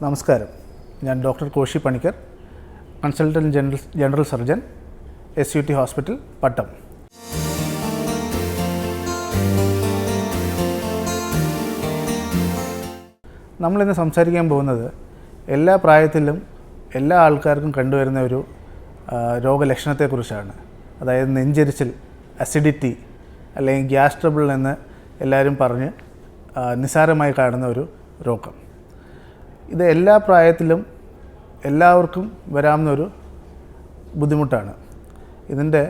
നമസ്കാരം. ഞാൻ doctor Koshy Panicker, consultant general surgeon, SUT hospital, Pattom. നമ്മളിന്ന് സംസാരിക്കാൻ പോകുന്നത് എല്ലാ പ്രായത്തിലും എല്ലാ ആൾക്കാർക്കും കണ്ടുവരുന്ന ഒരു രോഗലക്ഷണത്തെക്കുറിച്ചാണ്. അതായത് നെഞ്ചെരിച്ചിൽ, അസിഡിറ്റി അല്ലെങ്കിൽ ഗ്യാസ് ട്രബിൾ എന്ന് എല്ലാവരും പറഞ്ഞ് നിസ്സാരമായി കാണുന്ന ഒരു രോഗം. ഇത് എല്ലാ പ്രായത്തിലും എല്ലാവർക്കും വരാവുന്നൊരു ബുദ്ധിമുട്ടാണ്. ഇതിൻ്റെ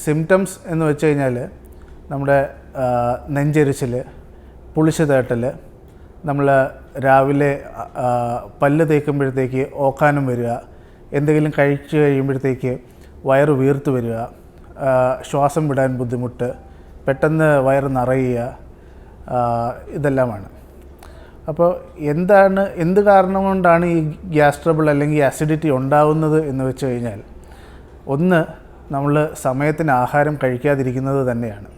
സിംറ്റംസ് എന്ന് വെച്ച് കഴിഞ്ഞാൽ നമ്മുടെ നെഞ്ചെരിച്ചിൽ, പുളിച്ച് തേട്ടൽ, നമ്മൾ രാവിലെ പല്ല് തേക്കുമ്പോഴത്തേക്ക് ഓക്കാനം വരിക, എന്തെങ്കിലും കഴിച്ച് കഴിയുമ്പോഴത്തേക്ക് വയറ് വീർത്ത് വരിക, ശ്വാസം വിടാൻ ബുദ്ധിമുട്ട്, പെട്ടെന്ന് വയറ് നിറയുക, ഇതെല്ലാമാണ്. അപ്പോൾ എന്ത് കാരണം കൊണ്ടാണ് ഈ ഗ്യാസ് ട്രബിൾ അല്ലെങ്കിൽ അസിഡിറ്റി ഉണ്ടാവുന്നത് എന്ന് വെച്ച് കഴിഞ്ഞാൽ, ഒന്ന്, നമ്മൾ സമയത്തിന് ആഹാരം കഴിക്കാതിരിക്കുന്നത് തന്നെയാണ്.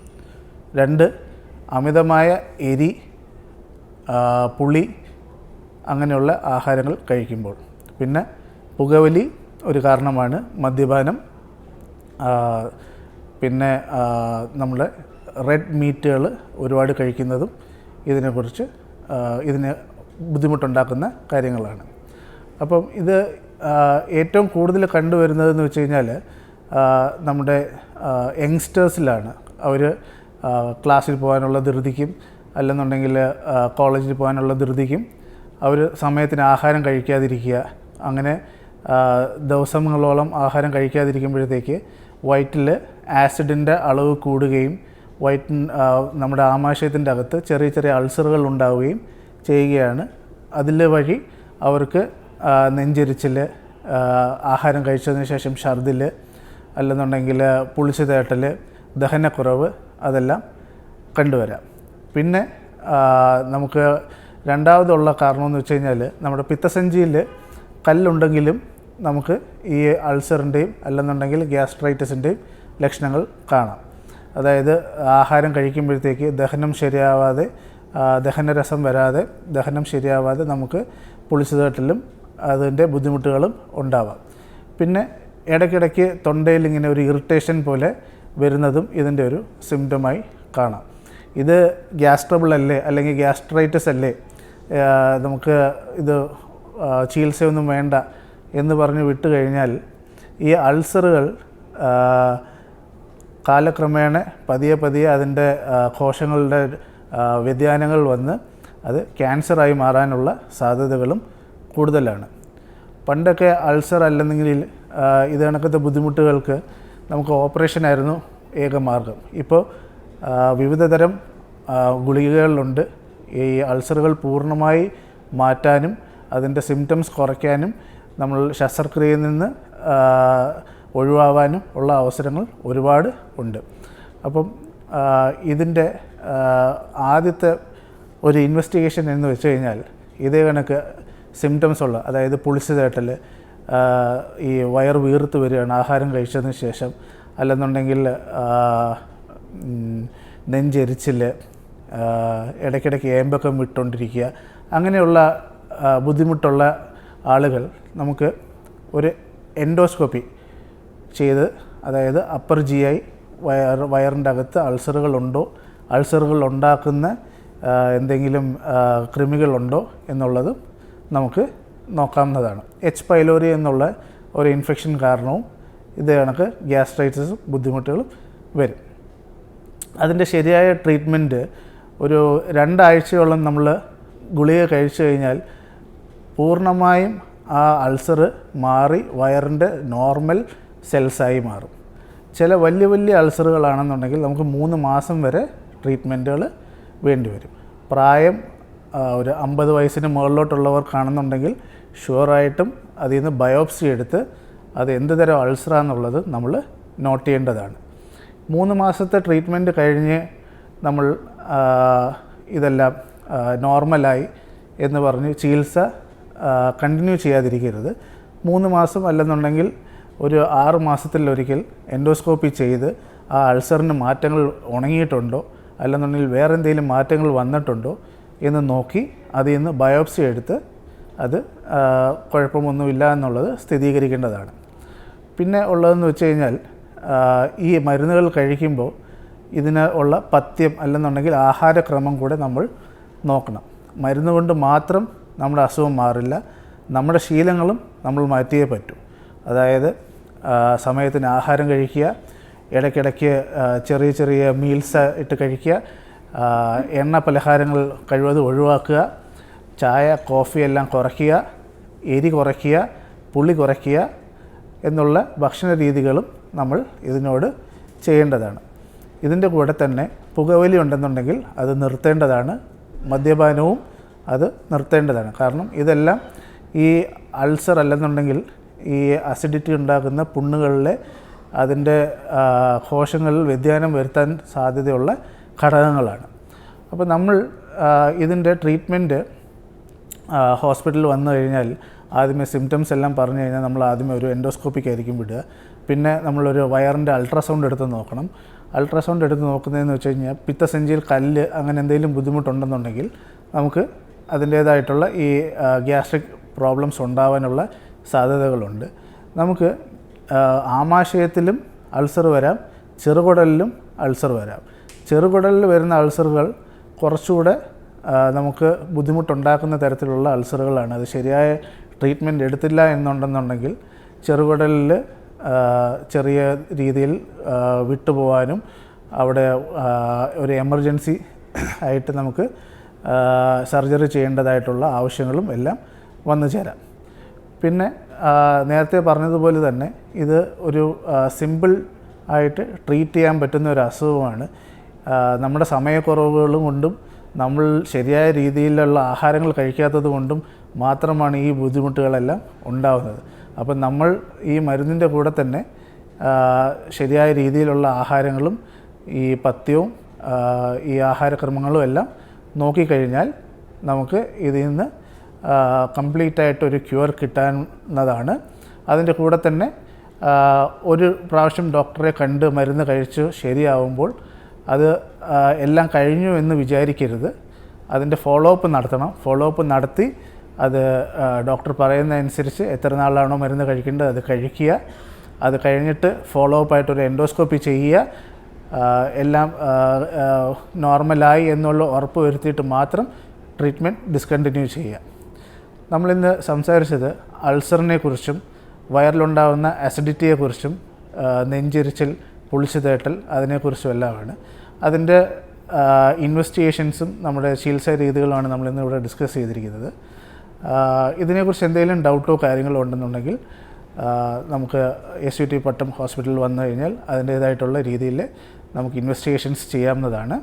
രണ്ട്, അമിതമായ എരി, പുളി അങ്ങനെയുള്ള ആഹാരങ്ങൾ കഴിക്കുമ്പോൾ. പിന്നെ പുകവലി ഒരു കാരണമാണ്, മദ്യപാനം, പിന്നെ നമ്മൾ റെഡ് മീറ്റുകൾ ഒരുപാട് കഴിക്കുന്നതും ഇതിന് ബുദ്ധിമുട്ടുണ്ടാക്കുന്ന കാര്യങ്ങളാണ്. അപ്പം ഇത് ഏറ്റവും കൂടുതൽ കണ്ടുവരുന്നതെന്ന് വെച്ച് കഴിഞ്ഞാൽ നമ്മുടെ യങ്സ്റ്റേഴ്സിലാണ്. അവർ ക്ലാസ്സിൽ പോകാനുള്ള ധൃതിക്കും അല്ലെന്നുണ്ടെങ്കിൽ കോളേജിൽ പോകാനുള്ള ധൃതിക്കും അവർ സമയത്തിന് ആഹാരം കഴിക്കാതിരിക്കുക, അങ്ങനെ ദിവസങ്ങളോളം ആഹാരം കഴിക്കാതിരിക്കുമ്പോഴത്തേക്ക് വയറ്റിൽ ആസിഡിൻ്റെ അളവ് കൂടുകയും നമ്മുടെ ആമാശയത്തിൻ്റെ അകത്ത് ചെറിയ ചെറിയ അൾസറുകൾ ഉണ്ടാവുകയും ചെയ്യുകയാണ്. അതിൽ വഴി അവർക്ക് നെഞ്ചെരിച്ചിൽ, ആഹാരം കഴിച്ചതിന് ശേഷം ഛർദിൽ, അല്ലെന്നുണ്ടെങ്കിൽ പുളിച്ച് തേട്ടൽ, ദഹനക്കുറവ്, അതെല്ലാം കണ്ടുവരാം. പിന്നെ നമുക്ക് രണ്ടാമതുള്ള കാരണമെന്ന് വെച്ച് കഴിഞ്ഞാൽ, നമ്മുടെ പിത്തസഞ്ചിയിൽ കല്ലുണ്ടെങ്കിലും നമുക്ക് ഈ അൾസറിൻ്റെയും അല്ലെന്നുണ്ടെങ്കിൽ ഗ്യാസ്ട്രൈറ്റിസിൻ്റെയും ലക്ഷണങ്ങൾ കാണാം. അതായത് ആഹാരം കഴിക്കുമ്പോഴത്തേക്ക് ദഹനരസം വരാതെ, ദഹനം ശരിയാവാതെ നമുക്ക് പുളിച്ചുതേട്ടലും അതിൻ്റെ ബുദ്ധിമുട്ടുകളും ഉണ്ടാവാം. പിന്നെ ഇടയ്ക്കിടയ്ക്ക് തൊണ്ടയിൽ ഇങ്ങനെ ഒരു ഇറിറ്റേഷൻ പോലെ വരുന്നതും ഇതിൻ്റെ ഒരു സിംറ്റമായി കാണാം. ഇത് ഗ്യാസ് ട്രബിൾ അല്ലേ അല്ലെങ്കിൽ ഗ്യാസ്ട്രൈറ്റിസ് അല്ലേ, നമുക്ക് ഇത് ചികിത്സയൊന്നും വേണ്ട എന്ന് പറഞ്ഞ് വിട്ട് കഴിഞ്ഞാൽ ഈ അൾസറുകൾ കാലക്രമേണ പതിയെ അതിൻ്റെ കോശങ്ങളുടെ വ്യതിയാനങ്ങൾ വന്ന് അത് ക്യാൻസറായി മാറാനുള്ള സാധ്യതകളും കൂടുതലാണ്. പണ്ടൊക്കെ അൾസർ അല്ലെങ്കിൽ ഇത് കണക്കത്തെ ബുദ്ധിമുട്ടുകൾക്ക് നമുക്ക് ഓപ്പറേഷനായിരുന്നു ഏക മാർഗം. ഇപ്പോൾ വിവിധ തരം ഗുളികകളുണ്ട് ഈ അൾസറുകൾ പൂർണ്ണമായി മാറ്റാനും അതിൻ്റെ സിംറ്റംസ് കുറയ്ക്കാനും നമ്മൾ ശസ്ത്രക്രിയയിൽ നിന്ന് ഒഴിവാവാനും ഉള്ള അവസരങ്ങൾ ഒരുപാട് ഉണ്ട്. അപ്പം ഇതിൻ്റെ ആദ്യത്തെ ഒരു ഇൻവെസ്റ്റിഗേഷൻ എന്ന് വെച്ച് കഴിഞ്ഞാൽ, ഇതേ കണക്ക് സിംറ്റംസ് ഉള്ള, അതായത് പുളിച്ച് തേട്ടൽ, ഈ വയർ വീർത്ത് വരികയാണ് ആഹാരം കഴിച്ചതിന് ശേഷം, അല്ലെന്നുണ്ടെങ്കിൽ നെഞ്ചെരിച്ചിൽ, ഇടയ്ക്കിടയ്ക്ക് ഏമ്പക്കം വിട്ടുകൊണ്ടിരിക്കുക, അങ്ങനെയുള്ള ബുദ്ധിമുട്ടുള്ള ആളുകൾ നമുക്ക് ഒരു എൻഡോസ്കോപ്പി ചെയ്ത്, അതായത് അപ്പർ GI വയറിൻ്റെ അകത്ത് അൾസറുകൾ ഉണ്ടാക്കുന്ന എന്തെങ്കിലും കൃമികളുണ്ടോ എന്നുള്ളത് നമുക്ക് നോക്കാവുന്നതാണ്. H. പൈലോറി എന്നുള്ള ഒരു ഇൻഫെക്ഷൻ കാരണവും ഇത് കണക്ക് ഗ്യാസ്ട്രൈറ്റിസും ബുദ്ധിമുട്ടുകളും വരും. അതിൻ്റെ ശരിയായ ട്രീറ്റ്മെൻറ്റ് ഒരു 2 ആഴ്ചയോളം നമ്മൾ ഗുളിക കഴിച്ചു കഴിഞ്ഞാൽ പൂർണ്ണമായും ആ അൾസർ മാറി വയറിൻ്റെ നോർമൽ സെൽസായി മാറും. ചില വലിയ അൾസറുകളാണെന്നുണ്ടെങ്കിൽ നമുക്ക് 3 മാസം വരെ ട്രീറ്റ്മെൻറ്റുകൾ വേണ്ടിവരും. പ്രായം ഒരു 50 വയസ്സിന് മുകളിലോട്ടുള്ളവർക്കാണെന്നുണ്ടെങ്കിൽ ഷുവറായിട്ടും അതിൽ നിന്ന് ബയോപ്സി എടുത്ത് അത് എന്ത് തരം അൾസറാണെന്നുള്ളത് നമ്മൾ നോട്ട് ചെയ്യേണ്ടതാണ്. 3 മാസത്തെ ട്രീറ്റ്മെൻറ്റ് കഴിഞ്ഞ് നമ്മൾ ഇതെല്ലാം നോർമലായി എന്ന് പറഞ്ഞ് ചികിത്സ കണ്ടിന്യൂ ചെയ്യാതിരിക്കരുത്. 3 മാസം അല്ലെന്നുണ്ടെങ്കിൽ ഒരു 6 മാസത്തിലൊരിക്കൽ എൻഡോസ്കോപ്പി ചെയ്ത് ആ അൾസറിന് മാറ്റങ്ങൾ ഉണങ്ങിയിട്ടുണ്ടോ അല്ലെന്നുണ്ടെങ്കിൽ വേറെ എന്തെങ്കിലും മാറ്റങ്ങൾ വന്നിട്ടുണ്ടോ എന്ന് നോക്കി അതിൽ നിന്ന് ബയോപ്സി എടുത്ത് അത് കുഴപ്പമൊന്നുമില്ല എന്നുള്ളത് സ്ഥിരീകരിക്കേണ്ടതാണ്. പിന്നെ ഉള്ളതെന്ന് വെച്ച് കഴിഞ്ഞാൽ ഈ മരുന്നുകൾ കഴിക്കുമ്പോൾ ഇതിന് ഉള്ള പഥ്യം അല്ലെന്നുണ്ടെങ്കിൽ ആഹാരക്രമം കൂടെ നമ്മൾ നോക്കണം. മരുന്ന് കൊണ്ട് മാത്രം നമ്മുടെ അസുഖം മാറില്ല, നമ്മുടെ ശീലങ്ങളും നമ്മൾ മാറ്റിയേ പറ്റൂ. അതായത് സമയത്തിന് ആഹാരം കഴിക്കുക, ഇടയ്ക്കിടയ്ക്ക് ചെറിയ ചെറിയ മീൽസ് ഇട്ട് കഴിക്കുക, എണ്ണ പലഹാരങ്ങൾ കഴിവതും ഒഴിവാക്കുക, ചായ കോഫി എല്ലാം കുറയ്ക്കുക, എരി കുറയ്ക്കുക, പുളി കുറയ്ക്കുക എന്നുള്ള ഭക്ഷണ രീതികളും നമ്മൾ ഇതിനോട് ചെയ്യേണ്ടതാണ്. ഇതിൻ്റെ കൂടെ തന്നെ പുകവലി ഉണ്ടെന്നുണ്ടെങ്കിൽ അത് നിർത്തേണ്ടതാണ്, മദ്യപാനവും അത് നിർത്തേണ്ടതാണ്. കാരണം ഇതെല്ലാം ഈ അൾസർ അല്ലെന്നുണ്ടെങ്കിൽ ഈ അസിഡിറ്റി ഉണ്ടാക്കുന്ന പുണ്ണുകളിലെ അതിൻ്റെ കോശങ്ങളിൽ വ്യതിയാനം വരുത്താൻ സാധ്യതയുള്ള ഘടകങ്ങളാണ്. അപ്പോൾ നമ്മൾ ഇതിൻ്റെ ട്രീറ്റ്മെൻറ്റ് ഹോസ്പിറ്റലിൽ വന്നു കഴിഞ്ഞാൽ ആദ്യമേ സിംറ്റംസ് എല്ലാം പറഞ്ഞു കഴിഞ്ഞാൽ നമ്മൾ ആദ്യമേ ഒരു എൻഡോസ്കോപ്പിക്കായിരിക്കും വിടുക. പിന്നെ നമ്മളൊരു വയറിൻ്റെ അൾട്രാസൗണ്ട് എടുത്ത് നോക്കണം. അൾട്രാസൗണ്ട് എടുത്ത് നോക്കുന്നതെന്ന് വെച്ച് കഴിഞ്ഞാൽ പിത്തസഞ്ചിയിൽ കല്ല് അങ്ങനെ എന്തെങ്കിലും ബുദ്ധിമുട്ടുണ്ടെന്നുണ്ടെങ്കിൽ നമുക്ക് അതിൻ്റേതായിട്ടുള്ള ഈ ഗ്യാസ്ട്രിക് പ്രോബ്ലംസ് ഉണ്ടാവാനുള്ള സാധ്യതകളുണ്ട്. നമുക്ക് ആമാശയത്തിലും അൾസർ വരാം, ചെറുകുടലിലും അൾസർ വരാം. ചെറുകുടലിൽ വരുന്ന അൾസറുകൾ കുറച്ചുകൂടെ നമുക്ക് ബുദ്ധിമുട്ടുണ്ടാക്കുന്ന തരത്തിലുള്ള അൾസറുകളാണ്. അത് ശരിയായ ട്രീറ്റ്മെൻറ്റ് എടുത്തില്ല എന്നുണ്ടെന്നുണ്ടെങ്കിൽ ചെറുകുടലിൽ ചെറിയ രീതിയിൽ വിട്ടുപോകാനും അവിടെ ഒരു എമർജൻസി ആയിട്ട് നമുക്ക് സർജറി ചെയ്യേണ്ടതായിട്ടുള്ള ആവശ്യങ്ങളും എല്ലാം വന്നു ചേരാം. പിന്നെ നേരത്തെ പറഞ്ഞതുപോലെ തന്നെ ഇത് ഒരു സിമ്പിൾ ആയിട്ട് ട്രീറ്റ് ചെയ്യാൻ പറ്റുന്ന ഒരു അസുഖമാണ്. നമ്മുടെ സമയക്കുറവുകളും കൊണ്ടും നമ്മൾ ശരിയായ രീതിയിലുള്ള ആഹാരങ്ങൾ കഴിക്കാത്തത് കൊണ്ടും മാത്രമാണ് ഈ ബുദ്ധിമുട്ടുകളെല്ലാം ഉണ്ടാകുന്നത്. അപ്പം നമ്മൾ ഈ മരുന്നിൻ്റെ കൂടെ തന്നെ ശരിയായ രീതിയിലുള്ള ആഹാരങ്ങളും ഈ പഥ്യവും ഈ ആഹാരക്രമങ്ങളും എല്ലാം നോക്കിക്കഴിഞ്ഞാൽ നമുക്ക് ഇതിൽ നിന്ന് കംപ്ലീറ്റായിട്ടൊരു ക്യൂർ കിട്ടാവുന്നതാണ്. അതിൻ്റെ കൂടെ തന്നെ ഒരു പ്രാവശ്യം ഡോക്ടറെ കണ്ട് മരുന്ന് കഴിച്ച് ശരിയാവുമ്പോൾ അത് എല്ലാം കഴിഞ്ഞു എന്ന് വിചാരിക്കരുത്. അതിൻ്റെ ഫോളോ അപ്പ് നടത്തണം. ഫോളോ അപ്പ് നടത്തി അത് ഡോക്ടർ പറയുന്നതനുസരിച്ച് എത്ര നാളാണോ മരുന്ന് കഴിക്കേണ്ടത് അത് കഴിക്കുക. അത് കഴിഞ്ഞിട്ട് ഫോളോ അപ്പായിട്ടൊരു എൻഡോസ്കോപ്പി ചെയ്യുക. എല്ലാം നോർമലായി എന്നുള്ള ഉറപ്പ് വരുത്തിയിട്ട് മാത്രം ട്രീറ്റ്മെൻറ്റ് ഡിസ്കണ്ടിന്യൂ ചെയ്യുക. നമ്മളിന്ന് സംസാരിച്ചത് അൾസറിനെ കുറിച്ചും വയറിലുണ്ടാകുന്ന അസിഡിറ്റിയെക്കുറിച്ചും നെഞ്ചിരിച്ചിൽ, പുളിച്ചു തേട്ടൽ അതിനെക്കുറിച്ചും എല്ലാമാണ്. അതിൻ്റെ ഇൻവെസ്റ്റിഗേഷൻസും നമ്മുടെ ചികിത്സാ രീതികളുമാണ് നമ്മളിന്ന് ഇവിടെ ഡിസ്കസ് ചെയ്തിരിക്കുന്നത്. ഇതിനെക്കുറിച്ച് എന്തെങ്കിലും ഡൗട്ടോ കാര്യങ്ങളോ ഉണ്ടെന്നുണ്ടെങ്കിൽ നമുക്ക് SUT പട്ടം ഹോസ്പിറ്റലിൽ വന്നു കഴിഞ്ഞാൽ അതിൻ്റേതായിട്ടുള്ള രീതിയിൽ നമുക്ക് ഇൻവെസ്റ്റിഗേഷൻസ് ചെയ്യാവുന്നതാണ്.